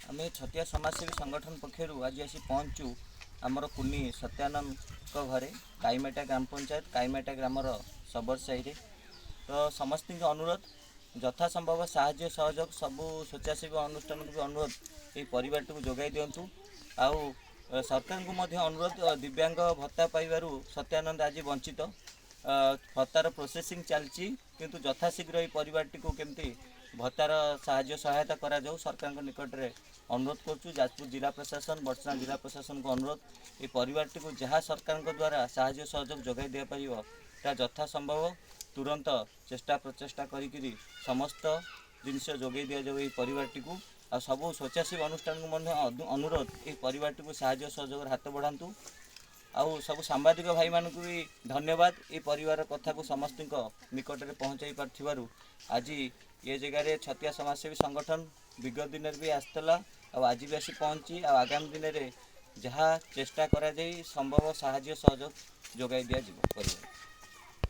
आम छतिया समाजसेवी संगठन पक्षर आज आसी पहुँचु आमर कुनी सत्यानंद घरे काईमेटा ग्राम पंचायत काईमेटा ग्रामर सबर साही तो समस्त अनुरोध यथा संभव साहाय्य सहयोग सबू स्वेच्छासेवी अनुष्ठान को भी अनुरोध ये परिवार को जोगाई दिंतु आउ सरकार को अनुरोध दिव्यांग भत्ता पाइबारू सत्यानंद आज वंचित भत्तार प्रोसेसिंग चलती किंतु यथाशीघ्र ये परिवार को केमती भत्तार साहाय्य सहायता करा जाऊ सरकार निकट में अनुरोध करुँ। जाजपुर जिला प्रशासन बर्षना जिला प्रशासन को अनुरोध ये परिवार को जहाँ सरकार द्वारा साहाय्य सहयोग जोगाई दि पार यथा संभव तुरंत चेष्टा प्रचेषा करी समस्त जिनस जोगाई दि जाऊ ये परिवार को आ सबू स्वेच्छासेवी अनुष्ठान को अनुरोध ये परिवार को साहाय्य सहयोग हाथ बढ़ातु आउ सब सांबादिक भाई मान को भी धन्यवाद ये परिवार कथा को समस्त निकट में पहुँचाई पार्थिबारु आज ये जगह छतिया समाजसेवी संगठन विगत दिन भी आसला आज भी आसी पहुँची आगामी दिन में जहाँ चेष्टा करा संभव साहाय्य सहयोग जोगाई दि परिवार।